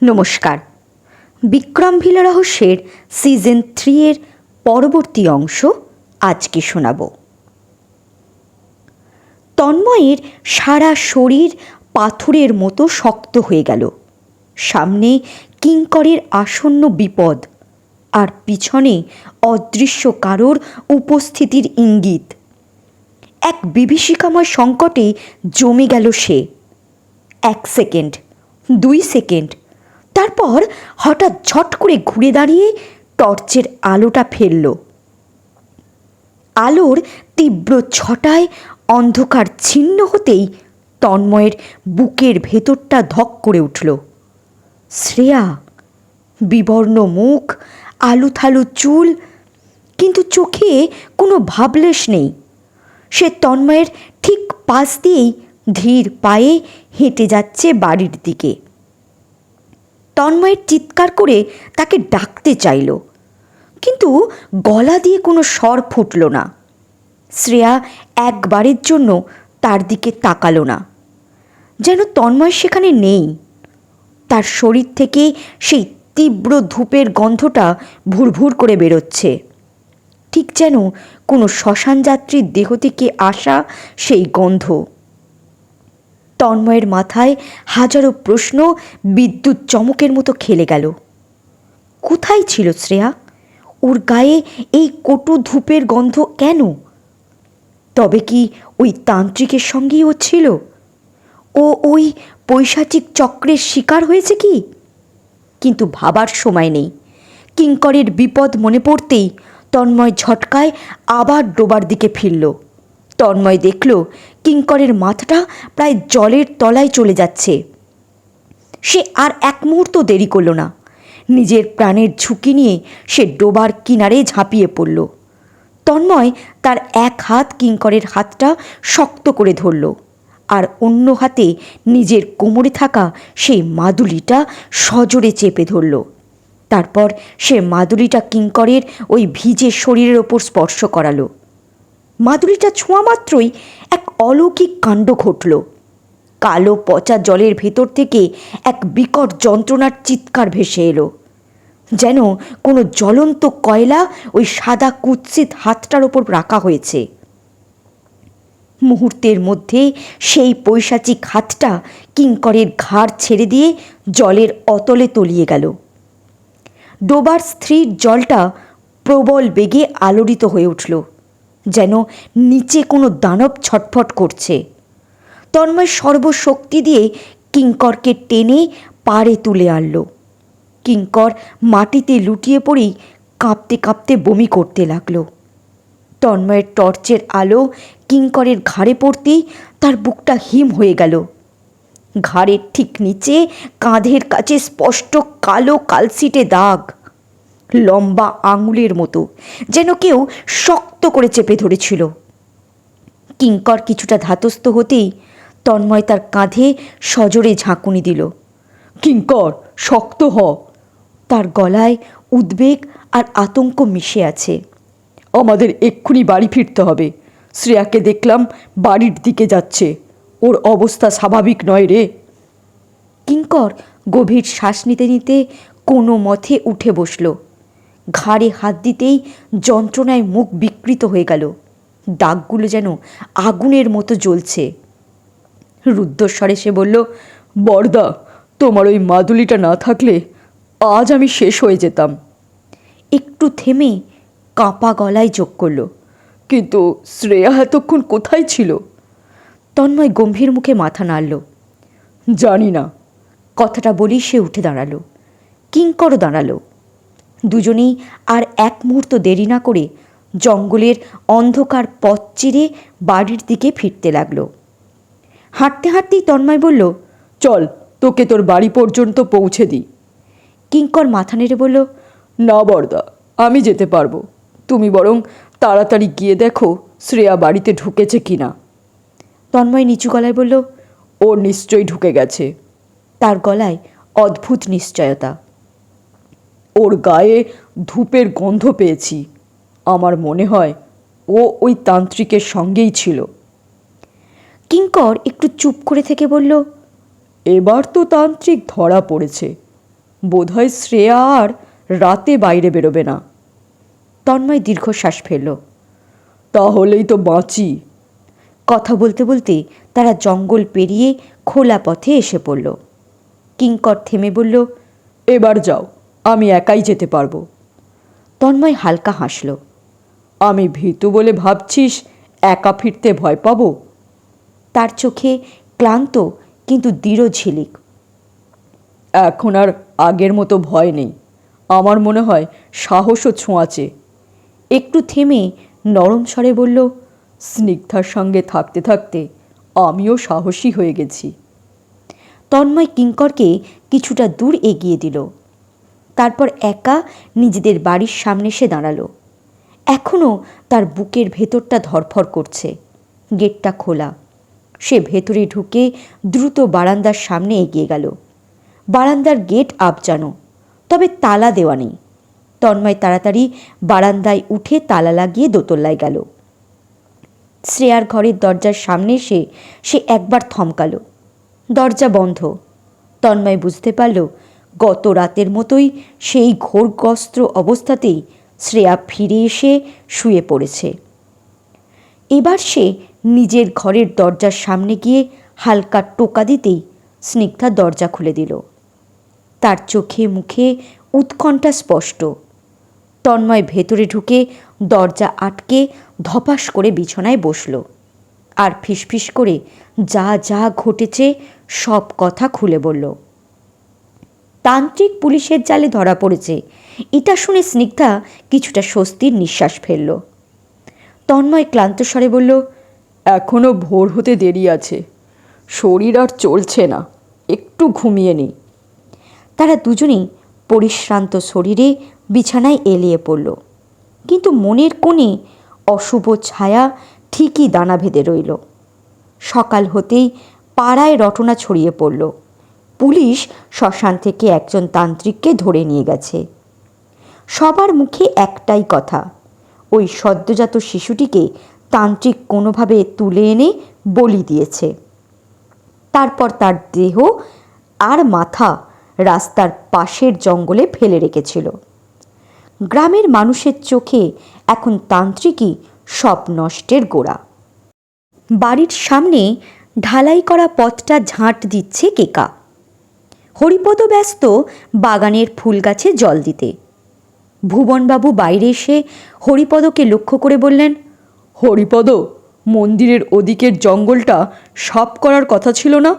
নমস্কার। বিক্রম ভিলা রহস্যের সিজন 3 এর পরবর্তী অংশ আজকে শোনাব। তন্ময়ের সারা শরীর পাথরের মতো শক্ত হয়ে গেল। সামনে কিঙ্করের আসন্ন বিপদ, আর পিছনে অদৃশ্য কারোর উপস্থিতির ইঙ্গিত। এক বিভীষিকাময় সংকটে জমে গেল সে। 1 সেকেন্ড, 2 সেকেন্ড, তারপর হঠাৎ ঝট করে ঘুরে দাঁড়িয়ে টর্চের আলোটা ফেলল। আলোর তীব্র ছটায় অন্ধকার ছিন্ন হতেই তন্ময়ের বুকের ভেতরটা ধক করে উঠল। শ্রেয়া, বিবর্ণ মুখ, আলুথালু চুল, কিন্তু চোখে কোনো ভাবলেশ নেই। সে তন্ময়ের ঠিক পাশ দিয়েই ধীর পায়ে হেঁটে যাচ্ছে বাড়ির দিকে। তন্ময়ের চিৎকার করে তাকে ডাকতে চাইল, কিন্তু গলা দিয়ে কোনো স্বর ফুটল না। শ্রেয়া একবারের জন্য তার দিকে তাকালো না, যেন তন্ময় সেখানে নেই। তার শরীর থেকে সেই তীব্র ধূপের গন্ধটা ভুরভুর করে বেরোচ্ছে, ঠিক যেন কোনো শ্মশান যাত্রীর দেহ থেকে আসা সেই গন্ধ। তন্ময়ের মাথায় হাজারো প্রশ্ন বিদ্যুৎ চমকের মতো খেলে গেল। কোথায় ছিল শ্রেয়া? ওর গায়ে এই কটু ধূপের গন্ধ কেন? তবে কি ওই তান্ত্রিকের সঙ্গেই ও ছিল? ও ওই পৈশাচিক চক্রের শিকার হয়েছে কি? কিন্তু ভাবার সময় নেই। কিঙ্করের বিপদ মনে পড়তেই তন্ময় ঝটকায় আবার ডোবার দিকে ফিরল। তন্ময় দেখল কিঙ্করের মাথাটা প্রায় জলের তলায় চলে যাচ্ছে। সে আর এক মুহূর্ত দেরি করল না। নিজের প্রাণের ঝুঁকি নিয়ে সে ডোবার কিনারে ঝাঁপিয়ে পড়ল। তন্ময় তার এক হাত কিঙ্করের হাতটা শক্ত করে ধরল, আর অন্য হাতে নিজের কোমরে থাকা সেই মাদুলিটা সজোরে চেপে ধরল। তারপর সে মাদুলিটা কিঙ্করের ওই ভিজে শরীরের ওপর স্পর্শ করালো। মাদুলিটা ছোঁয়া মাত্রই এক অলৌকিক কাণ্ড ঘটল। কালো পচা জলের ভেতর থেকে এক বিকট যন্ত্রণার চিৎকার ভেসে এলো, যেন কোনো জ্বলন্ত কয়লা ওই সাদা কুৎসিত হাতটার ওপর রাখা হয়েছে। মুহূর্তের মধ্যে সেই পৈশাচিক হাতটা কিঙ্করের ঘাড় ছেড়ে দিয়ে জলের অতলে তলিয়ে গেল। ডোবার স্থির জলটা প্রবল বেগে আলোড়িত হয়ে উঠল, যেন নিচে কোনো দানব ছটফট করছে। তন্ময় সর্বশক্তি দিয়ে কিঙ্করকে টেনে পাড়ে তুলে আনল। কিঙ্কর মাটিতে লুটিয়ে পড়েই কাঁপতে কাঁপতে বমি করতে লাগলো। তন্ময়ের টর্চের আলো কিঙ্করের ঘাড়ে পড়তেই তার বুকটা হিম হয়ে গেল। ঘাড়ের ঠিক নিচে কাঁধের কাছে স্পষ্ট কালো কালসিটে দাগ, লম্বা আঙুলের মতো, যেন কেউ শক্ত করে চেপে ধরেছিল। কিঙ্কর কিছুটা ধাতস্থ হতেই তন্ময় তার কাঁধে সজোরে ঝাঁকুনি দিল। কিঙ্কর, শক্ত হ। তার গলায় উদ্বেগ আর আতঙ্ক মিশে আছে। আমাদের এক্ষুনি বাড়ি ফিরতে হবে। শ্রেয়াকে দেখলাম বাড়ির দিকে যাচ্ছে। ওর অবস্থা স্বাভাবিক নয় রে। কিঙ্কর গভীর শ্বাস নিতে নিতে কোনো মতে উঠে বসল। ঘাড়ে হাত দিতেই যন্ত্রণায় মুখ বিকৃত হয়ে গেল। দাগগুলো যেন আগুনের মতো জ্বলছে। রুদ্ধস্বরে সে বলল, বড়দা, তোমার ওই মাদুলিটা না থাকলে আজ আমি শেষ হয়ে যেতাম। একটু থেমে কাঁপা গলায় যোগ করল, কিন্তু শ্রেয়া এতক্ষণ কোথায় ছিল? তন্ময় গম্ভীর মুখে মাথা নাড়ল। জানি না। কথাটা বলি সে উঠে দাঁড়ালো। কিঙ্করও দাঁড়ালো। দুজনেই আর এক মুহূর্ত দেরি না করে জঙ্গলের অন্ধকার পথ চিরে বাড়ির দিকে ফিরতে লাগলো। হাঁটতে হাঁটতেই তন্ময় বলল, চল, তোকে তোর বাড়ি পর্যন্ত পৌঁছে দিই। কিঙ্কর মাথা নেড়ে বলল, না বড়দা, আমি যেতে পারবো। তুমি বরং তাড়াতাড়ি গিয়ে দেখো শ্রেয়া বাড়িতে ঢুকেছে কিনা। তন্ময় নিচু গলায় বলল, ও নিশ্চয়ই ঢুকে গেছে। তার গলায় অদ্ভুত নিশ্চয়তা। ওর গায়ে ধূপের গন্ধ পেয়েছি। আমার মনে হয় ও ওই তান্ত্রিকের সঙ্গেই ছিল। কিঙ্কর একটু চুপ করে থেকে বলল, এবার তো তান্ত্রিক ধরা পড়েছে। বোধহয় শ্রেয়া আর রাতে বাইরে বেরোবে না। তন্ময় দীর্ঘশ্বাস ফেলল। তাহলেই তো বাঁচি। কথা বলতে বলতে তারা জঙ্গল পেরিয়ে খোলা পথে এসে পড়ল। কিঙ্কর থেমে বলল, এবার যাও, আমি একাই যেতে পারবো। তন্ময় হালকা হাসল। আমি ভীতু বলে ভাবছিস একা ফিরতে ভয় পাব? তার চোখে ক্লান্ত কিন্তু দৃঢ় ঝিলিক। এখন আর আগের মতো ভয় নেই, আমার মনে হয় সাহসও ছোঁয়াচে। একটু থেমে নরম স্বরে বলল, স্নিগ্ধার সঙ্গে থাকতে থাকতে আমিও সাহসী হয়ে গেছি। তন্ময় কিঙ্করকে কিছুটা দূর এগিয়ে দিল। তারপর একা নিজেদের বাড়ির সামনে এসে দাঁড়ালো। এখনও তার বুকের ভেতরটা ধরফর করছে। গেটটা খোলা। সে ভেতরে ঢুকে দ্রুত বারান্দার সামনে এগিয়ে গেল। বারান্দার গেট আবজানো, তবে তালা দেওয়া নেই। তন্ময় তাড়াতাড়ি বারান্দায় উঠে তালা লাগিয়ে দোতলায় গেল। শ্রেয়ার ঘরের দরজার সামনে এসে সে একবার থমকালো। দরজা বন্ধ। তন্ময় বুঝতে পারল গত রাতের মতোই সেই ঘোরগ্রস্ত অবস্থাতেই শ্রেয়া ফিরে এসে শুয়ে পড়েছে। এবার সে নিজের ঘরের দরজার সামনে গিয়ে হালকা টোকা দিতেই স্নিগ্ধা দরজা খুলে দিল। তার চোখে মুখে উৎকণ্ঠা স্পষ্ট। তন্ময় ভেতরে ঢুকে দরজা আটকে ধপাস করে বিছানায় বসল আর ফিসফিস করে যা যা ঘটেছে সব কথা খুলে বলল। তান্ত্রিক পুলিশের জালে ধরা পড়েছে, এটা শুনে স্নিগ্ধা কিছুটা স্বস্তির নিঃশ্বাস ফেলল। তন্ময় ক্লান্ত স্বরে বলল, এখনও ভোর হতে দেরি আছে, শরীর আর চলছে না, একটু ঘুমিয়ে নিই। তারা দুজনেই পরিশ্রান্ত শরীরে বিছানায় এলিয়ে পড়ল, কিন্তু মনের কোণে অশুভ ছায়া ঠিকই দানা বেঁধে রইল। সকাল হতেই পাড়ায় রটনা ছড়িয়ে পড়ল। পুলিশ শ্মশান থেকে একজন তান্ত্রিককে ধরে নিয়ে গেছে। সবার মুখে একটাই কথা, ওই সদ্যজাত শিশুটিকে তান্ত্রিক কোনোভাবে তুলে এনে বলি দিয়েছে। তারপর তার দেহ আর মাথা রাস্তার পাশের জঙ্গলে ফেলে রেখেছিল। গ্রামের মানুষের চোখে এখন তান্ত্রিকই সব নষ্টের গোড়া। বাড়ির সামনে ঢালাই করা পথটা ঝাঁট দিচ্ছে কেকা। হরিপদ ব্যস্ত বাগানের ফুল গাছে জল দিতে। ভুবনবাবু বাইরে এসে হরিপদকে লক্ষ্য করে বললেন, হরিপদ, মন্দিরের ওদিকের জঙ্গলটা সাফ করার কথা ছিল না?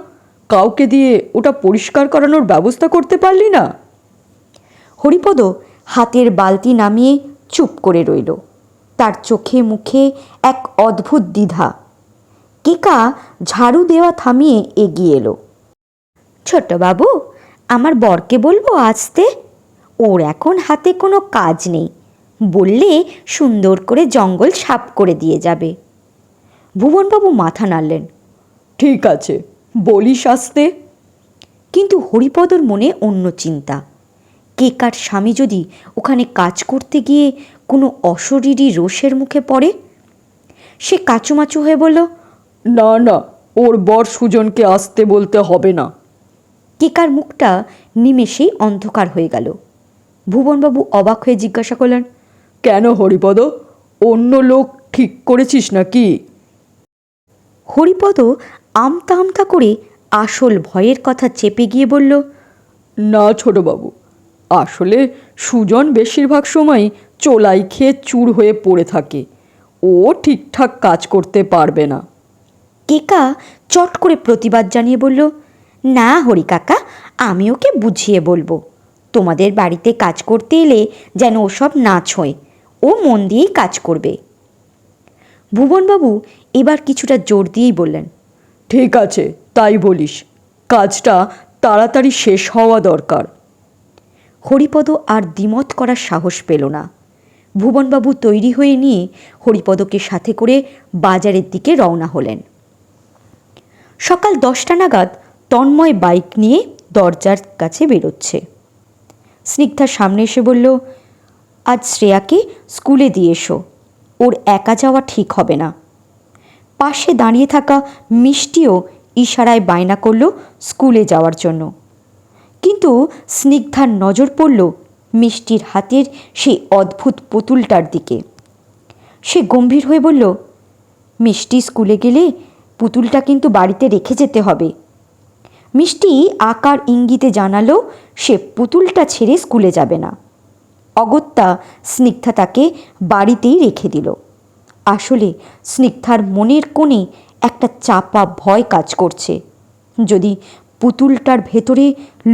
কাউকে দিয়ে ওটা পরিষ্কার করানোর ব্যবস্থা করতে পারলি না? হরিপদ হাতের বালতি নামিয়ে চুপ করে রইল। তার চোখে মুখে এক অদ্ভুত দ্বিধা। কেকা ঝাড়ু দেওয়া থামিয়ে এগিয়ে এলো। ছোটবাবু, আমার বরকে বলবো আসতে? ওর এখন হাতে কোনো কাজ নেই, বললে সুন্দর করে জঙ্গল সাফ করে দিয়ে যাবে। ভুবনবাবু মাথা নাড়লেন। ঠিক আছে, বলিস আসতে। কিন্তু হরিপদর মনে অন্য চিন্তা। কেকার স্বামী যদি ওখানে কাজ করতে গিয়ে কোনো অশরীরী রোষের মুখে পড়ে? সে কাচুমাচু হয়ে বলল, না না, ওর বর সুজনকে আসতে বলতে হবে না। কেকার মুখটা নিমেষেই অন্ধকার হয়ে গেল। ভুবনবাবু অবাক হয়ে জিজ্ঞাসা করলেন, কেন হরিপদ, অন্য লোক ঠিক করেছিস নাকি? হরিপদ আমতা আমতা করে আসল ভয়ের কথা চেপে গিয়ে বলল, না ছোটবাবু, আসলে সুজন বেশিরভাগ সময় চোলাই খেয়ে চুর হয়ে পড়ে থাকে, ও ঠিকঠাক কাজ করতে পারবে না। কেকা চট করে প্রতিবাদ জানিয়ে বলল, না হরি কাকা, আমি ওকে বুঝিয়ে বলবো। তোমাদের বাড়িতে কাজ করতে এলে যেন ওসব না ছোঁয়, ও মন দিয়েই কাজ করবে। ভুবনবাবু এবার কিছুটা জোর দিয়েই বললেন, ঠিক আছে, তাই বলিস, কাজটা তাড়াতাড়ি শেষ হওয়া দরকার। হরিপদ আর দ্বিমত করার সাহস পেল না। ভুবনবাবু তৈরি হয়ে নিয়ে হরিপদকে সাথে করে বাজারের দিকে রওনা হলেন। সকাল 10টা নাগাদ তন্ময় বাইক নিয়ে দরজার কাছে বেরোচ্ছে। স্নিগ্ধা সামনে এসে বলল, আজ শ্রেয়াকে স্কুলে দিয়ে এসো, ওর একা যাওয়া ঠিক হবে না। পাশে দাঁড়িয়ে থাকা মিষ্টিও ইশারায় বায়না করল স্কুলে যাওয়ার জন্য। কিন্তু স্নিগ্ধার নজর পড়ল মিষ্টির হাতের সেই অদ্ভুত পুতুলটার দিকে। সে গম্ভীর হয়ে বলল, মিষ্টি স্কুলে গেলে পুতুলটা কিন্তু বাড়িতে রেখে যেতে হবে। মিষ্টি আকার ইঙ্গিতে জানালো সে পুতুলটা ছেড়ে স্কুলে যাবে না। অগত্যা স্নিগ্ধা তাকে বাড়িতেই রেখে দিল। আসলে স্নিগ্ধার মনের কোণে একটা চাপা ভয় কাজ করছে। যদি পুতুলটার ভেতরে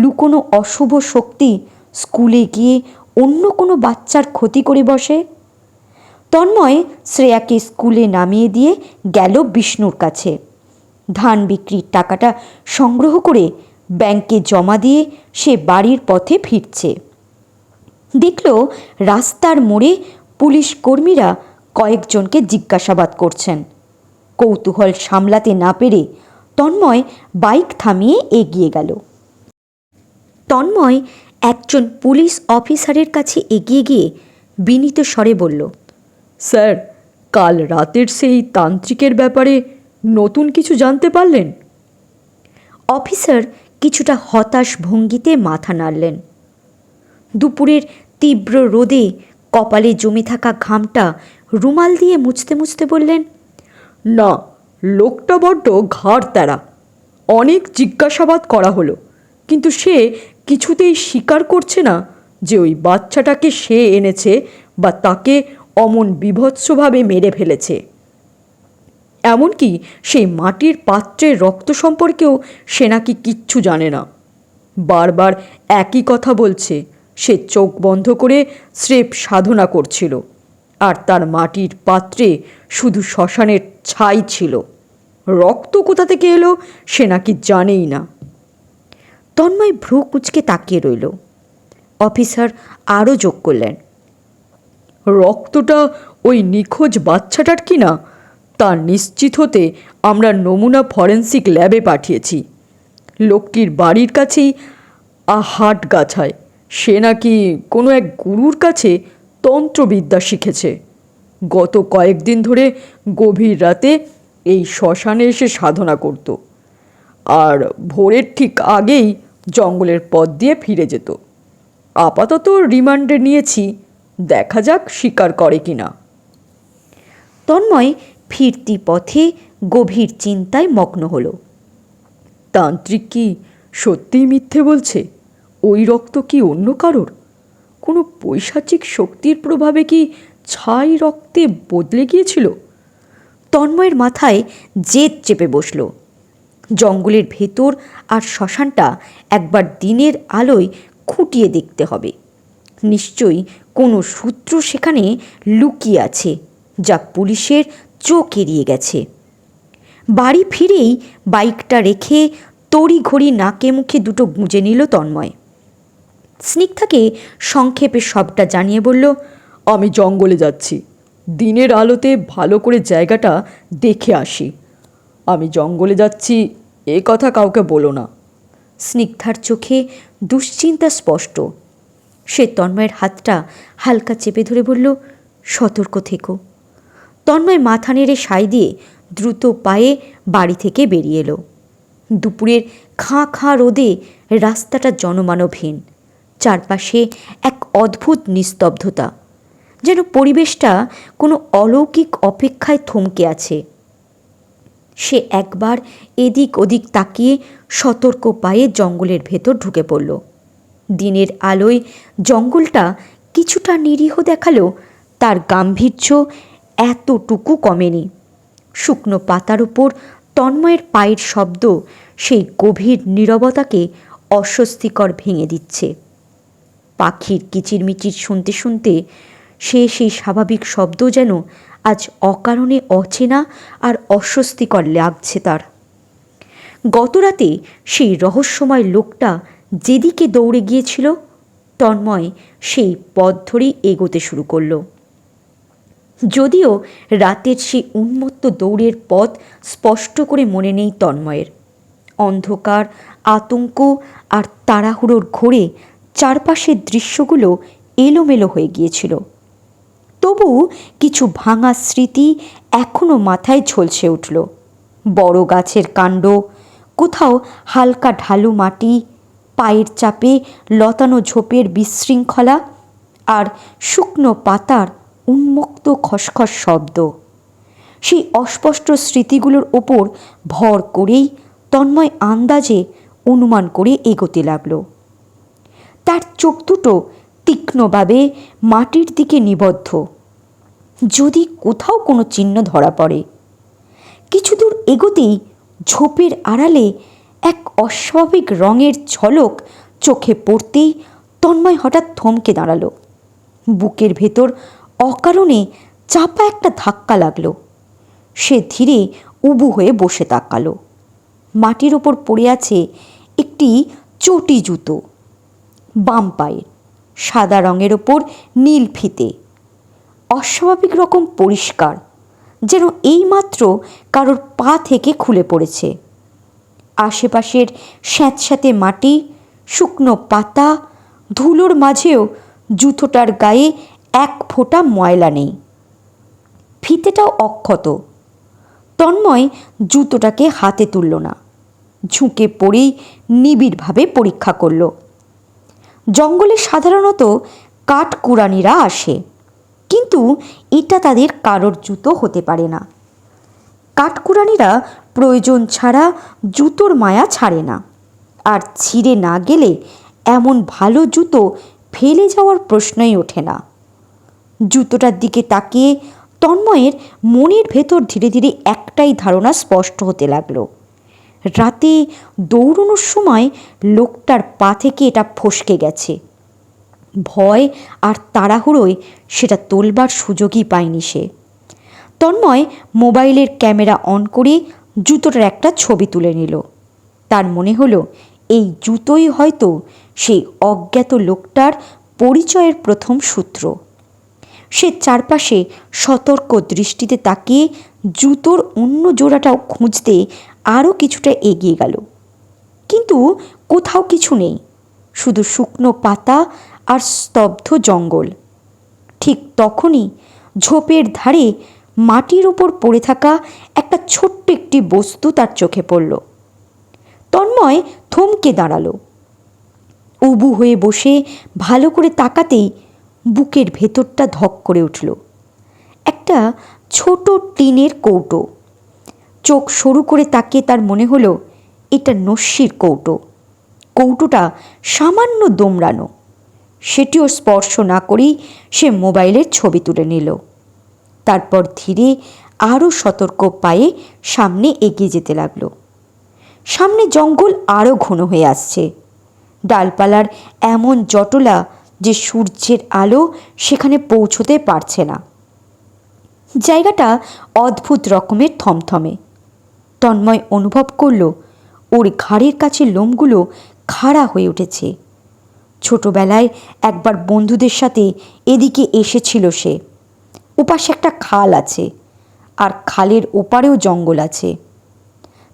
লুকোনো অশুভ শক্তি স্কুলে গিয়ে অন্য কোনো বাচ্চার ক্ষতি করে বসে। তন্ময় শ্রেয়াকে স্কুলে নামিয়ে দিয়ে গেল বিষ্ণুর কাছে। ধান বিক্রির টাকাটা সংগ্রহ করে ব্যাংকে জমা দিয়ে সে বাড়ির পথে ফিরছে। দেখল রাস্তার মোড়ে পুলিশ কর্মীরা কয়েকজনকে জিজ্ঞাসাবাদ করছেন। কৌতূহল সামলাতে না পেরে তন্ময় বাইক থামিয়ে এগিয়ে গেল। তন্ময় একজন পুলিশ অফিসারের কাছে এগিয়ে গিয়ে বিনীত স্বরে বলল, স্যার, কাল রাতের সেই তান্ত্রিকের ব্যাপারে নতুন কিছু জানতে পারলেন? অফিসার কিছুটা হতাশ ভঙ্গিতে মাথা নাড়লেন। দুপুরের তীব্র রোদে কপালে জমে থাকা ঘামটা রুমাল দিয়ে মুছতে মুছতে বললেন, না, লোকটা বড্ড ঘাড় তেরা। অনেক জিজ্ঞাসাবাদ করা হলো, কিন্তু সে কিছুতেই স্বীকার করছে না যে ওই বাচ্চাটাকে সে এনেছে বা তাকে অমন বীভৎসভাবে মেরে ফেলেছে। এমনকি সেই মাটির পাত্রের রক্ত সম্পর্কেও সে নাকি কিচ্ছু জানে না। বারবার একই কথা বলছে। সে চোখ বন্ধ করে স্রেফ সাধনা করছিল, আর তার মাটির পাত্রে শুধু শ্মশানের ছাই ছিল। রক্ত কোথা থেকে এলো সে নাকি জানেই না। তন্ময় ভ্রু কুঁচকে তাকিয়ে রইল। অফিসার আরও যোগ করলেন, রক্তটা ওই নিখোঁজ বাচ্চাটার কি না তা নিশ্চিত হতে আমরা নমুনা ফরেন্সিক ল্যাবে পাঠিয়েছি। লোকটির বাড়ির কাছেই হাটগাছায় সে নাকি কোনো এক গুরুর কাছে তন্ত্রবিদ্যা শিখেছে। গত কয়েকদিন ধরে গভীর রাতে এই শ্মশানে এসে সাধনা করত, আর ভোরের ঠিক আগেই জঙ্গলের পথ দিয়ে ফিরে যেত। আপাতত রিমান্ডে নিয়েছি, দেখা যাক স্বীকার করে কিনা। তন্ময় ফিরতি পথে গভীর চিন্তায় মগ্ন হল। তান্ত্রিক কি সত্যিই মিথ্যে বলছে? ওই রক্ত কি অন্য কারোর? কোনো পৈশাচিক শক্তির প্রভাবে কি ছাই রক্তে বদলে গিয়েছিল? তন্ময়ের মাথায় জেদ চেপে বসল। জঙ্গলের ভেতর আর শ্মশানটা একবার দিনের আলোয় খুঁটিয়ে দেখতে হবে। নিশ্চয়ই কোনো সূত্র সেখানে লুকিয়ে আছে, যা পুলিশের চোখ এড়িয়ে গেছে। বাড়ি ফিরেই বাইকটা রেখে তড়িঘড়ি নাকে মুখে দুটো গুঁজে নিল তন্ময়। স্নিগ্ধাকে সংক্ষেপে সবটা জানিয়ে বলল, আমি জঙ্গলে যাচ্ছি, দিনের আলোতে ভালো করে জায়গাটা দেখে আসি। আমি জঙ্গলে যাচ্ছি এ কথা কাউকে বলো না। স্নিগ্ধার চোখে দুশ্চিন্তা স্পষ্ট। সে তন্ময়ের হাতটা হালকা চেপে ধরে বলল, সতর্ক থেকো। তন্ময় মাথা নেড়ে সায় দিয়ে দ্রুত পায়ে বাড়ি থেকে বেরিয়ে এলো। দুপুরের খাঁ খাঁ রোদে রাস্তাটা জনমানবহীন। চারপাশে এক অদ্ভুত নিস্তব্ধতা, যেন পরিবেশটা কোনো অলৌকিক অপেক্ষায় থমকে আছে। সে একবার এদিক ওদিক তাকিয়ে সতর্ক পায়ে জঙ্গলের ভেতর ঢুকে পড়ল। দিনের আলোয় জঙ্গলটা কিছুটা নিরীহ দেখালো, তার গাম্ভীর্য এতটুকু কমেনি। শুকনো পাতার উপর তন্ময়ের পায়ের শব্দ সেই গভীর নীরবতাকে অস্বস্তিকর ভেঙে দিচ্ছে। পাখির কিচিরমিচির শুনতে শুনতে সেই স্বাভাবিক শব্দ যেন আজ অকারণে অচেনা আর অস্বস্তিকর লাগছে তার। গতরাতে সেই রহস্যময় লোকটা যেদিকে দৌড়ে গিয়েছিল, তন্ময় সেই পথ ধরেই এগোতে শুরু করল। যদিও রাতের সেই উন্মত্ত দৌড়ের পথ স্পষ্ট করে মনে নেই তন্ময়ের। অন্ধকার, আতঙ্ক আর তাড়াহুড়োর ঘোরে চারপাশের দৃশ্যগুলো এলোমেলো হয়ে গিয়েছিল। তবু কিছু ভাঙা স্মৃতি এখনও মাথায় ঝলসে উঠল। বড় গাছের কাণ্ড, কোথাও হালকা ঢালু মাটি, পায়ের চাপে লতানো ঝোপের বিশৃঙ্খলা আর শুকনো পাতার উন্মুক্ত খসখস শব্দ। সেই অস্পষ্ট স্মৃতিগুলোর ওপর ভর করেই তন্ময় আন্দাজে অনুমান করে এগোতে লাগল। তার চোখ দুটো তীক্ষ্ণভাবে মাটির দিকে নিবদ্ধ, যদি কোথাও কোনো চিহ্ন ধরা পড়ে। কিছু দূর এগোতেই ঝোপের আড়ালে এক অস্বাভাবিক রঙের ঝলক চোখে পড়তেই তন্ময় হঠাৎ থমকে দাঁড়ালো। বুকের ভেতর অকারণে চাপা একটা ধাক্কা লাগলো। সে ধীরে উবু হয়ে বসে তাকালো। মাটির ওপর পড়ে আছে একটি চটি জুতো, বাম পায়ের, সাদা রঙের ওপর নীল ফিতে, অস্বাভাবিক রকম পরিষ্কার, যেন এইমাত্র কারোর পা থেকে খুলে পড়েছে। আশেপাশের স্যাঁতস্যাঁতে মাটি, শুকনো পাতা, ধুলোর মাঝেও জুতোটার গায়ে এক ফোঁটা ময়লা নেই। ফিতেটাও অক্ষত। তন্ময় জুতোটাকে হাতে তুলল না, ঝুঁকে পড়েই নিবিড়ভাবে পরীক্ষা করল। জঙ্গলে সাধারণত কাঠকুড়ানিরা আসে, কিন্তু এটা তাদের কারোর জুতো হতে পারে না। কাঠকুড়ানিরা প্রয়োজন ছাড়া জুতোর মায়া ছাড়ে না, আর ছিঁড়ে না গেলে এমন ভালো জুতো ফেলে যাওয়ার প্রশ্নই ওঠে না। জুতোটার দিকে তাকিয়ে তন্ময়ের মনের ভেতর ধীরে ধীরে একটাই ধারণা স্পষ্ট হতে লাগলো। রাতে দৌড়ানোর সময় লোকটার পা থেকে এটা ফসকে গেছে। ভয় আর তাড়াহুড়োয় সেটা তোলবার সুযোগই পায়নি সে। তন্ময় মোবাইলের ক্যামেরা অন করে জুতোটার একটা ছবি তুলে নিল। তার মনে হলো এই জুতোই হয়তো সেই অজ্ঞাত লোকটার পরিচয়ের প্রথম সূত্র। সে চারপাশে সতর্ক দৃষ্টিতে তাকিয়ে জুতোর অন্য জোড়াটাও খুঁজতে আরও কিছুটা এগিয়ে গেল, কিন্তু কোথাও কিছু নেই, শুধু শুকনো পাতা আর স্তব্ধ জঙ্গল। ঠিক তখনই ঝোপের ধারে মাটির ওপর পড়ে থাকা একটা ছোট্ট একটি বস্তু তার চোখে পড়ল। তন্ময় থমকে দাঁড়ালো। উবু হয়ে বসে ভালো করে তাকাতেই বুকের ভেতরটা ধক করে উঠল। একটা ছোট টিনের কৌটো। চোখ সরু করে তাকিয়ে তার মনে হলো এটা নস্যির কৌটো। কৌটোটা সামান্য দোমড়ানো। সেটিও স্পর্শ না করেই সে মোবাইলের ছবি তুলে নিল। তারপর ধীরে আরও সতর্ক পায়ে সামনে এগিয়ে যেতে লাগলো। সামনে জঙ্গল আরও ঘন হয়ে আসছে। ডালপালার এমন জটলা যে সূর্যের আলো সেখানে পৌঁছতে পারছে না। জায়গাটা অদ্ভুত রকমের থমথমে। তন্ময় অনুভব করল ওর ঘাড়ের কাছে লোমগুলো খাড়া হয়ে উঠেছে। ছোটবেলায় একবার বন্ধুদের সাথে এদিকে এসেছিল সে। ওপাশে একটা খাল আছে, আর খালের ওপারেও জঙ্গল আছে।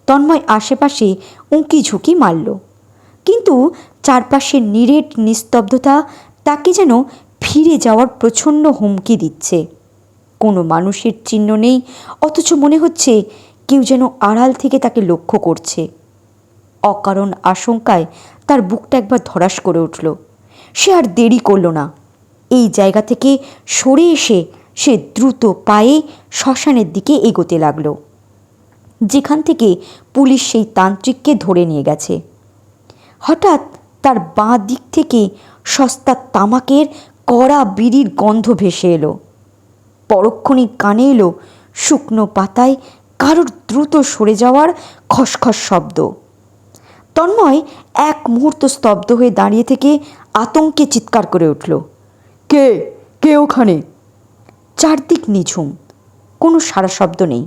তন্ময় আশেপাশে উঁকি ঝুঁকি মারল, কিন্তু চারপাশের নিরেট নিস্তব্ধতা তাকে যেন ফিরে যাওয়ার প্রচণ্ড হুমকি দিচ্ছে। কোনো মানুষের চিহ্ন নেই, অথচ মনে হচ্ছে কেউ যেন আড়াল থেকে তাকে লক্ষ্য করছে। অকারণ আশঙ্কায় তার বুকটা একবার ধড়াস করে উঠল। সে আর দেরি করল না। এই জায়গা থেকে সরে এসে সে দ্রুত পায়ে শ্মশানের দিকে এগোতে লাগলো, যেখান থেকে পুলিশ সেই তান্ত্রিককে ধরে নিয়ে গেছে। হঠাৎ তার বাঁ দিক থেকে সস্তা তামাকের কড়া বিড়ির গন্ধ ভেসে এলো। পরক্ষণেই কানে এলো শুকনো পাতায় কারোর দ্রুত সরে যাওয়ার খসখস শব্দ। তন্ময় এক মুহূর্ত স্তব্ধ হয়ে দাঁড়িয়ে থেকে আতঙ্কে চিৎকার করে উঠল, কে কে ওখানে? চারদিক নিঝুম, কোনো সারা শব্দ নেই,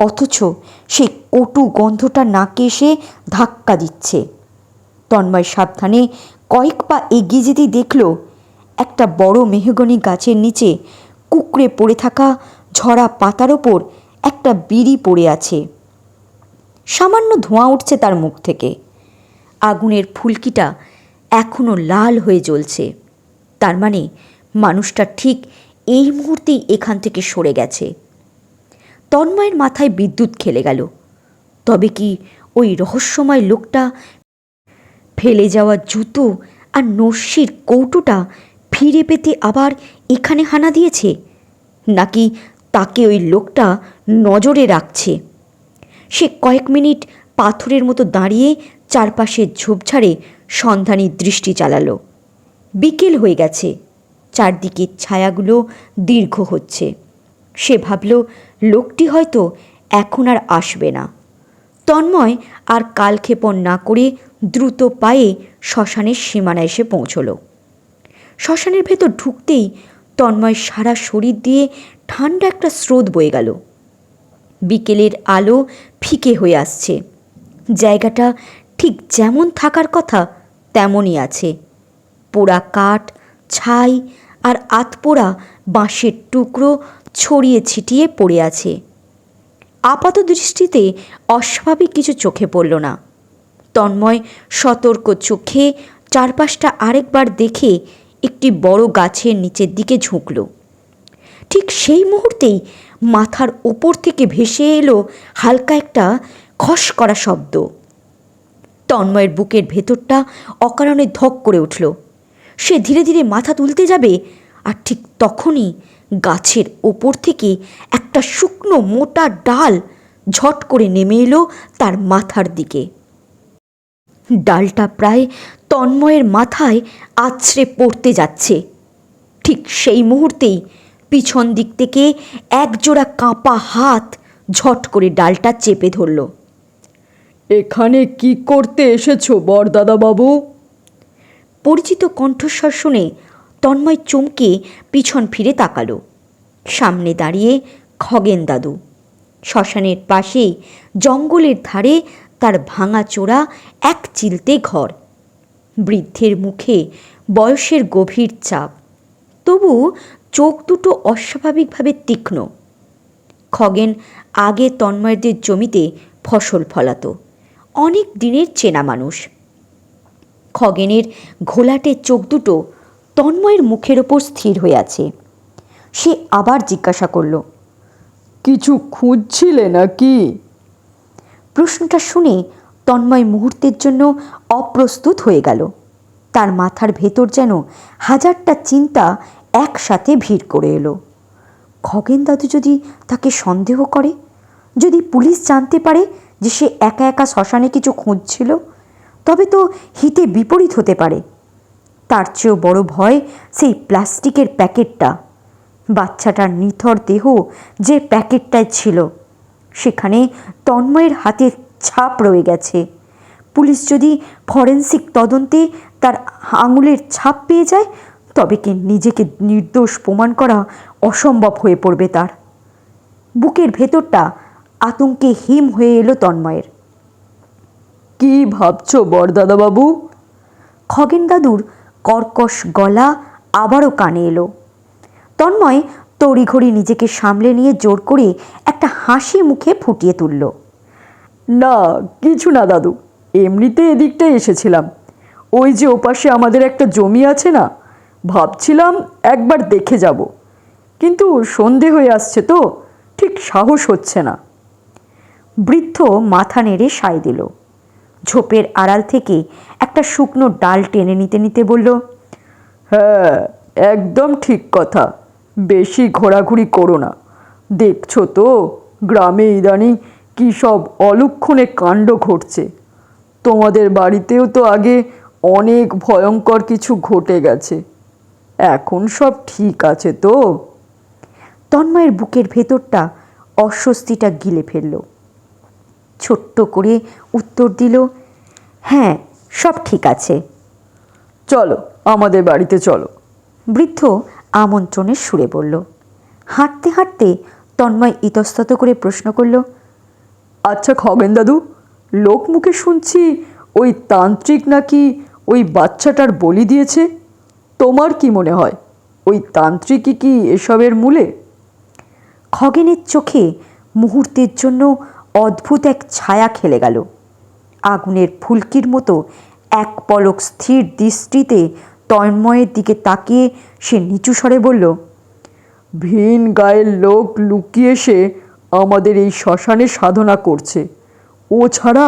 অথচ সেই কটু গন্ধটা নাকে এসে ধাক্কা দিচ্ছে। তন্ময় সাবধানে কয়েক পা এগিয়ে যেতেই দেখল একটা বড় মেহগনি গাছের নিচে কুঁকড়ে পড়ে থাকা ঝরা পাতার ওপর একটা বিড়ি পড়ে আছে। সামান্য ধোঁয়া উঠছে তার মুখ থেকে। আগুনের ফুলকিটা এখনো লাল হয়ে জ্বলছে। তার মানে মানুষটা ঠিক এই মুহূর্তেই এখান থেকে সরে গেছে। তন্ময়ের মাথায় বিদ্যুৎ খেলে গেল। তবে কি ওই রহস্যময় লোকটা ফেলে যাওয়া জুতো আর নস্যির কৌটোটা ফিরে পেতে আবার এখানে হানা দিয়েছে, নাকি তাকে ওই লোকটা নজরে রাখছে? সে কয়েক মিনিট পাথরের মতো দাঁড়িয়ে চারপাশের ঝোপঝাড়ে সন্ধানী দৃষ্টি চালালো। বিকেল হয়ে গেছে, চারদিকের ছায়াগুলো দীর্ঘ হচ্ছে। সে ভাবল লোকটি হয়তো এখন আর আসবে না। তন্ময় আর কালক্ষেপণ না করে দ্রুত পায়ে শ্মশানের সীমানায় এসে পৌঁছল। শ্মশানের ভেতর ঢুকতেই তন্ময় সারা শরীর দিয়ে ঠান্ডা একটা স্রোত বয়ে গেল। বিকেলের আলো ফিকে হয়ে আসছে। জায়গাটা ঠিক যেমন থাকার কথা তেমনই আছে। পোড়া কাঠ, ছাই আর আতপোড়া বাঁশের টুকরো ছড়িয়ে ছিটিয়ে পড়ে আছে। আপাত দৃষ্টিতে অস্বাভাবিক কিছু চোখে পড়ল না। তন্ময় সতর্ক চোখে চারপাশটা আরেকবার দেখে একটি বড় গাছের নিচের দিকে ঝুঁকল। ঠিক সেই মুহূর্তেই মাথার ওপর থেকে ভেসে এলো হালকা একটা খস করা শব্দ। তন্ময়ের বুকের ভেতরটা অকারণে ধক করে উঠল। সে ধীরে ধীরে মাথা তুলতে যাবে, আর ঠিক তখনই গাছের ওপর থেকে একটা শুকনো মোটা ডাল ঝট করে নেমে এলো তার মাথার দিকে। ডালটা প্রায় তন্ময়ের মাথায় আছড়ে পড়তে যাচ্ছে। ঠিক সেই মুহূর্তেই পিছন দিক থেকে একজোড়া কাঁপা হাত ঝট করে ডালটা চেপে ধরল। এখানে কি করতে এসেছো বরদাদা বাবু? পরিচিত কণ্ঠস্বর শুনে তন্ময় চমকে পিছন ফিরে তাকালো। সামনে দাঁড়িয়ে খগেন দাদু। শ্মশানের পাশেই জঙ্গলের ধারে তার ভাঙাচোরা এক চিলতে ঘর। বৃদ্ধের মুখে বয়সের গভীর চাপ, তবু চোখ দুটো অস্বাভাবিকভাবে তীক্ষ্ণ। খগেন আগে তন্ময়দের জমিতে ফসল ফলাতো, অনেক দিনের চেনা মানুষ। খগেনের ঘোলাটে চোখ দুটো তন্ময়ের মুখের ওপর স্থির হয়ে আছে। সে আবার জিজ্ঞাসা করল, কিছু খুঁজছিলে নাকি? প্রশ্নটা শুনে তন্ময় মুহূর্তের জন্য অপ্রস্তুত হয়ে গেল। তার মাথার ভেতর যেন হাজারটা চিন্তা একসাথে ভিড় করে এলো। খগেন দাদু যদি তাকে সন্দেহ করে, যদি পুলিশ জানতে পারে যে সে একা একা শ্মশানে কিছু খুঁজছিল, তবে তো হিতে বিপরীত হতে পারে। তার চেয়েও বড় ভয় সেই প্লাস্টিকের প্যাকেটটা। বাচ্চাটার নিথর দেহ যে প্যাকেটটায় ছিল, সেখানে তন্ময়ের হাতের ছাপ রয়ে গেছে। পুলিশ যদি ফরেন্সিক তদন্তে তার আঙুলের ছাপ পেয়ে যায়, তবে কি নিজেকে নির্দোষ প্রমাণ করা অসম্ভব হয়ে পড়বে তার। বুকের ভেতরটা আতঙ্কে হিম হয়ে এলো তন্ময়ের। কি ভাবছো বরদাদা বাবু? খগেন দাদুর কর্কশ গলা আবারও কানে এলো। তন্ময় তড়িঘড়ি নিজেকে সামলে নিয়ে জোর করে একটা হাসি মুখে ফুটিয়ে তুলল। না, কিছু না দাদু, এমনিতে এদিকটায় এসেছিলাম। ওই যে ওপাশে আমাদের একটা জমি আছে না, ভাবছিলাম একবার দেখে যাব, কিন্তু সন্ধে হয়ে আসছে তো ঠিক সাহস হচ্ছে না। বৃদ্ধ মাথা নেড়ে সায় দিল। ঝোপের আড়াল থেকে একটা শুকনো ডাল টেনে নিতে নিতে বলল, হ্যাঁ, একদম ঠিক কথা। বেশি ঘোরাঘুরি করো না। দেখছো তো গ্রামে ইদানিং কী সব অলক্ষণে কাণ্ড ঘটছে। তোমাদের বাড়িতেও তো আগে অনেক ভয়ঙ্কর কিছু ঘটে গেছে। এখন সব ঠিক আছে তো? তন্ময়ের বুকের ভেতরটা অস্বস্তিটা গিলে ফেলল। ছোট্ট করে উত্তর দিল, হ্যাঁ, সব ঠিক আছে। চলো আমাদের বাড়িতে চলো। বৃদ্ধ আমন্ত্রণের সুরে বলল। হাঁটতে হাঁটতে তন্ময় ইতস্তত করে প্রশ্ন করল, আচ্ছা খগেন দাদু, লোক মুখে শুনছি ওই তান্ত্রিক নাকি ওই বাচ্চাটার বলি দিয়েছে। তোমার কি মনে হয়, ওই তান্ত্রিকই কি এসবের মূলে? খগেনের চোখে মুহূর্তের জন্য অদ্ভুত এক ছায়া খেলে গেল। আগুনের ফুলকির মতো এক পলক স্থির দৃষ্টিতে তন্ময়ের দিকে তাকিয়ে সে নিচু স্বরে বলল, ভিন গায়ের লোক লুকিয়ে এসে আমাদের এই শ্মশানে সাধনা করছে। ও ছাড়া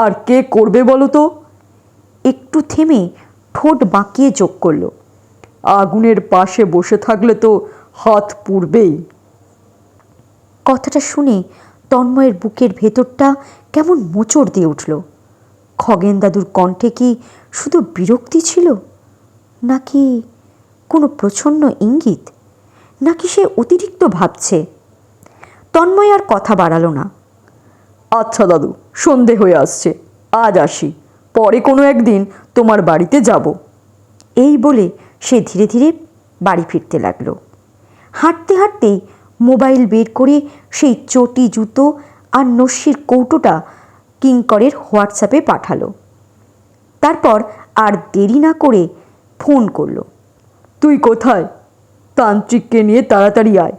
আর কে করবে বলো তো? একটু থেমে ঠোঁট বাঁকিয়ে যোগ করল, আগুনের পাশে বসে থাকলে তো হাত পুড়বেই। কথাটা শুনে তন্ময়ের বুকের ভেতরটা কেমন মোচড় দিয়ে উঠল। খগেন দাদুর কণ্ঠে কি শুধু বিরক্তি ছিল, নাকি কোনো প্রচ্ছন্ন ইঙ্গিত, নাকি সে অতিরিক্ত ভাবছে? তন্ময় আর কথা বাড়ালো না। আচ্ছা দাদু, সন্ধে হয়ে আসছে, আজ আসি, পরে কোনো একদিন তোমার বাড়িতে যাব। এই বলে সে ধীরে ধীরে বাড়ি ফিরতে লাগলো। হাঁটতে হাঁটতেই মোবাইল বের করে সেই চটি, জুতো আর নস্যির কৌটোটা কিঙ্করের হোয়াটসঅ্যাপে পাঠালো। তারপর আর দেরি না করে ফোন করলো। তুই কোথায়? তান্ত্রিককে নিয়ে তাড়াতাড়ি আয়।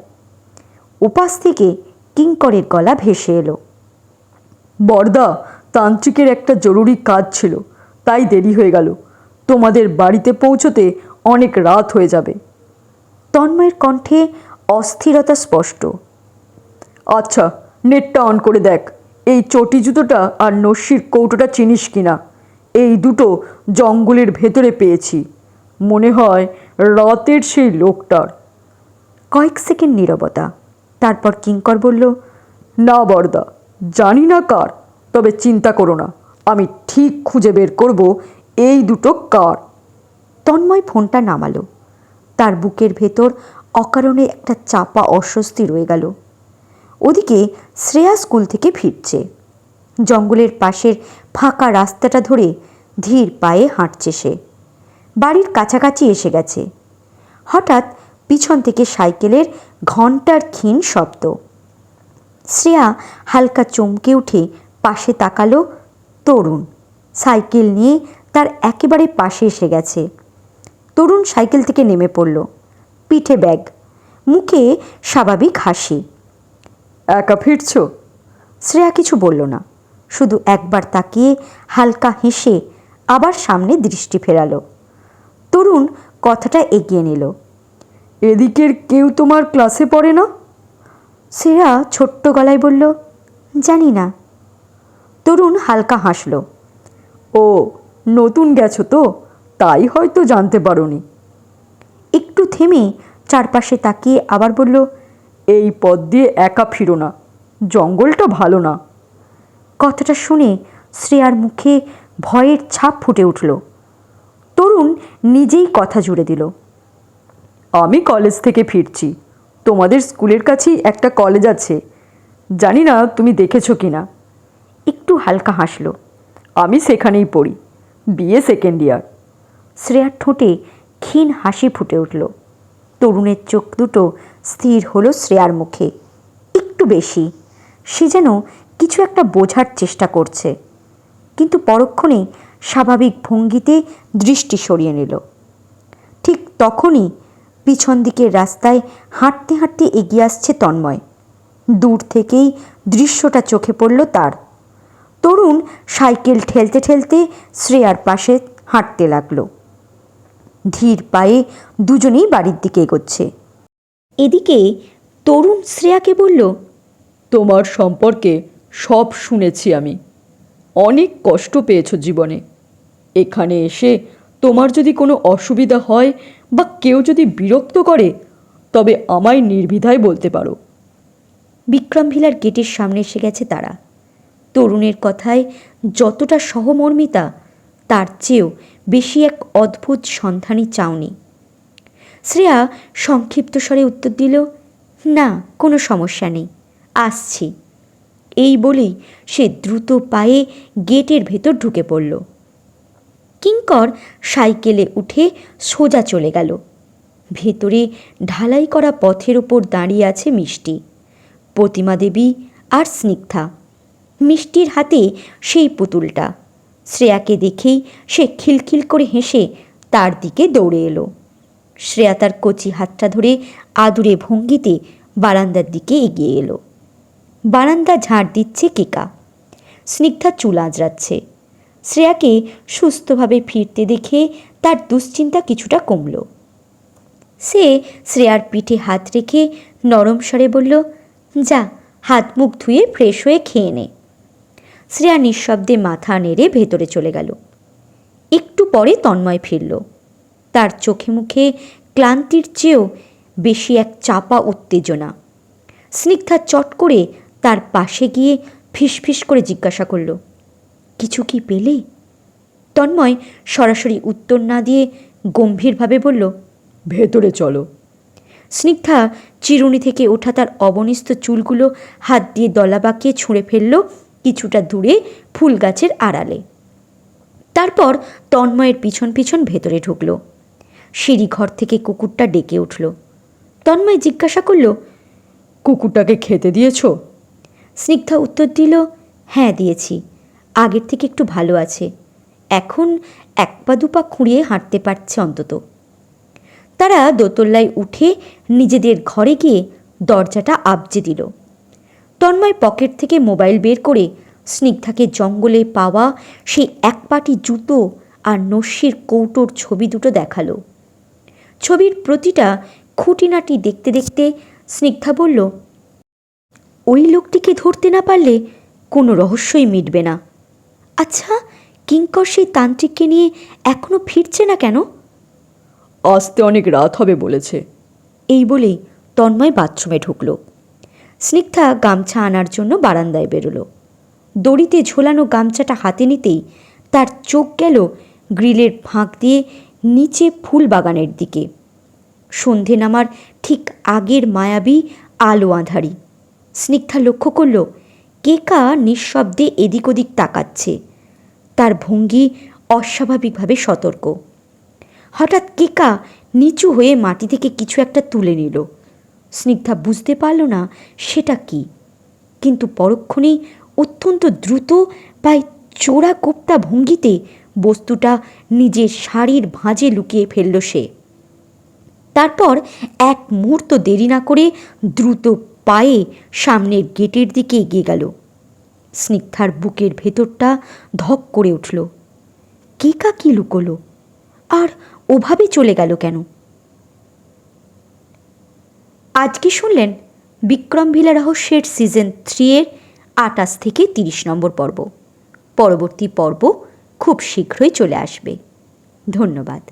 উপাস থেকে কিঙ্করের গলা ভেসে এলো। বরদা, তান্ত্রিকের একটা জরুরি কাজ ছিল, তাই দেরি হয়ে গেল। তোমাদের বাড়িতে পৌঁছতে অনেক রাত হয়ে যাবে। তন্ময়ের কণ্ঠে অস্থিরতা স্পষ্ট। আচ্ছা, নেটটা অন করে দেখ, এই চটি জুতোটা আর নস্যির কৌটোটা চিনিস কিনা? এই দুটো জঙ্গলের ভেতরে পেয়েছি, মনে হয় রাতের সেই লোকটার। কয়েক সেকেন্ড নীরবতা, তারপর কিঙ্কর বলল, না বরদা, জানি না কার, তবে চিন্তা করো না, আমি ঠিক খুঁজে বের করব এই দুটো কার। তন্ময় ফোনটা নামালো। তার বুকের ভেতর অকারণে একটা চাপা অস্বস্তি রয়ে গেল। ওদিকে শ্রেয়া স্কুল থেকে ফিরছে। জঙ্গলের পাশের ফাঁকা রাস্তাটা ধরে ধীর পায়ে হাঁটছে সে। বাড়ির কাছাকাছি এসে গেছে। হঠাৎ পিছন থেকে সাইকেলের ঘণ্টার ক্ষীণ শব্দ। শ্রেয়া হালকা চমকে উঠে পাশে তাকালো। তরুণ সাইকেল নিয়ে তার একেবারে পাশে এসে গেছে। তরুণ সাইকেল থেকে নেমে পড়ল, পিঠে ব্যাগ, মুখে স্বাভাবিক হাসি। একা ফিরছ? শ্রেয়া কিছু বলল না, শুধু একবার তাকিয়ে হালকা হেসে আবার সামনে দৃষ্টি ফেরালো। তরুণ কথাটা এগিয়ে নিল। এদিকের কেউ তোমার ক্লাসে পড়ে না? শ্রেয়া ছোট্ট গলায় বলল, জানি না। তরুণ হালকা হাসল। ও, নতুন গেছো তো, তাই হয়তো জানতে পারোনি। একটু থেমে চারপাশে তাকিয়ে আবার বলল, এই পথ দিয়ে একা ফিরো না, জঙ্গলটা ভালো না। কথাটা শুনে শ্রেয়ার মুখে ভয়ের ছাপ ফুটে উঠল। তরুণ নিজেই কথা জুড়ে দিল, আমি কলেজ থেকে ফিরছি, তোমাদের স্কুলের কাছেই একটা কলেজ আছে, জানি না তুমি দেখেছো কি না। একটু হালকা হাসল। আমি সেখানেই পড়ি, বিএ সেকেন্ড ইয়ার। শ্রেয়ার ঠোঁটে ক্ষীণ হাসি ফুটে উঠল। তরুণের চোখ দুটো স্থির হলো শ্রেয়ার মুখে, একটু বেশি। সে যেন কিছু একটা বোঝার চেষ্টা করছে, কিন্তু পরক্ষণেই স্বাভাবিক ভঙ্গিতে দৃষ্টি সরিয়ে নিল। ঠিক তখনই পিছন দিকের রাস্তায় হাঁটতে হাঁটতে এগিয়ে আসছে তন্ময়। দূর থেকেই দৃশ্যটা চোখে পড়ল তার। তরুণ সাইকেল ঠেলতে ঠেলতে শ্রেয়ার পাশে হাঁটতে লাগলো। ধীর পায়ে দুজনেই বাড়ির দিকে এগোচ্ছে। এদিকে তরুণ শ্রেয়াকে বলল, তোমার সম্পর্কে সব শুনেছি আমি, অনেক কষ্ট পেয়েছো জীবনে। এখানে এসে তোমার যদি কোনো অসুবিধা হয় বা কেউ যদি বিরক্ত করে, তবে আমায় নির্দ্বিধায় বলতে পারো। বিক্রম ভিলার গেটের সামনে এসে গেছে তারা। তরুণের কথায় যতটা সহমর্মিতা, তার চেয়েও বেশি এক অদ্ভুত সন্ধানী চাউনি। শ্রেয়া সংক্ষিপ্ত স্বরে উত্তর দিল, না, কোনো সমস্যা নেই, আসছি। এই বলেই সে দ্রুত পায়ে গেটের ভেতর ঢুকে পড়ল। কিঙ্কর সাইকেলে উঠে সোজা চলে গেল। ভেতরে ঢালাই করা পথের ওপর দাঁড়িয়ে আছে মিষ্টি, প্রতিমা দেবী আর স্নিগ্ধা। মিষ্টির হাতে সেই পুতুলটা। শ্রেয়াকে দেখেই সে খিলখিল করে হেসে তার দিকে দৌড়ে এলো। শ্রেয়া তার কচি হাতটা ধরে আদুরে ভঙ্গিতে বারান্দার দিকে এগিয়ে এলো। বারান্দা ঝাড় দিচ্ছে কেকা। স্নিগ্ধা চুল আঁচড়াচ্ছে। শ্রেয়াকে সুস্থভাবে ফিরতে দেখে তার দুশ্চিন্তা কিছুটা কমল। সে শ্রেয়ার পিঠে হাত রেখে নরম স্বরে বলল, যা, হাত মুখ ধুয়ে ফ্রেশ হয়ে খেয়ে নে। শ্রেয়া নিঃশব্দে মাথা নেড়ে ভেতরে চলে গেল। একটু পরে তন্ময় ফিরল। তার চোখে মুখে ক্লান্তির চেয়েও বেশি এক চাপা উত্তেজনা। স্নিগ্ধা চট করে তার পাশে গিয়ে ফিসফিস করে জিজ্ঞাসা করল, কিছু কি পেলে? তন্ময় সরাসরি উত্তর না দিয়ে গম্ভীরভাবে বলল, ভেতরে চলো। স্নিগ্ধা চিরুনি থেকে ওঠা তার অবনিস্ত চুলগুলো হাত দিয়ে দলা বাঁকিয়ে ছুঁড়ে ফেলল কিছুটা দূরে ফুল গাছের আড়ালে। তারপর তন্ময়ের পিছন পিছন ভেতরে ঢুকল। সিঁড়ি ঘর থেকে কুকুরটা ডেকে উঠল। তন্ময় জিজ্ঞাসা করল, কুকুরটাকে খেতে দিয়েছো? স্নিগ্ধা উত্তর দিল, হ্যাঁ দিয়েছি, আগের থেকে একটু ভালো আছে, এখন এক পা দুপা খুঁড়িয়ে হাঁটতে পারছে অন্তত। তারা দোতলায় উঠে নিজেদের ঘরে গিয়ে দরজাটা আবজে দিল। তন্ময় পকেট থেকে মোবাইল বের করে স্নিগ্ধাকে জঙ্গলে পাওয়া সেই এক পাটি জুতো আর নস্যির কৌটোর ছবি দুটো দেখালো। ছবির প্রতিটা খুঁটিনাটি দেখতে দেখতে স্নিগ্ধা বলল, ওই লোকটিকে ধরতে না পারলে কোনো রহস্যই মিটবে না। আচ্ছা, কিঙ্কর সেই তান্ত্রিককে নিয়ে এখনো ফিরছে না কেন? আসতে অনেক রাত হবে বলেছে। এই বলেই তন্ময় বাথরুমে ঢুকল। স্নিগ্ধা গামছা আনার জন্য বারান্দায় বেরোলো। দড়িতে ঝোলানো গামছাটা হাতে নিতেই তার চোখ গেল গ্রিলের ফাঁক দিয়ে নিচে ফুল বাগানের দিকে। সন্ধে নামার ঠিক আগের মায়াবী আলো আঁধারি। স্নিগ্ধা লক্ষ্য করল কেকা নিঃশব্দে এদিক ওদিক তাকাচ্ছে, তার ভঙ্গি অস্বাভাবিকভাবে সতর্ক। হঠাৎ কেকা নিচু হয়ে মাটি থেকে কিছু একটা তুলে নিল। স্নিগ্ধা বুঝতে পারল না সেটা কি, কিন্তু পরক্ষণেই অত্যন্ত দ্রুত প্রায় চোরা কোপ্তা ভঙ্গিতে বস্তুটা নিজের শাড়ির ভাঁজে লুকিয়ে ফেলল সে। তারপর এক মুহূর্ত দেরি না করে দ্রুত পায়ে সামনের গেটের দিকে এগিয়ে গেল। স্নিগ্ধার বুকের ভেতরটা ধক করে উঠল। কেকা কি লুকোলো আর ওভাবে চলে গেল কেন? আজকে শুনলেন বিক্রম ভিলা রহস্যের সিজন 3-এর 28 থেকে 30 নম্বর পর্ব। পরবর্তী পর্ব খুব শীঘ্রই চলে আসবে। ধন্যবাদ।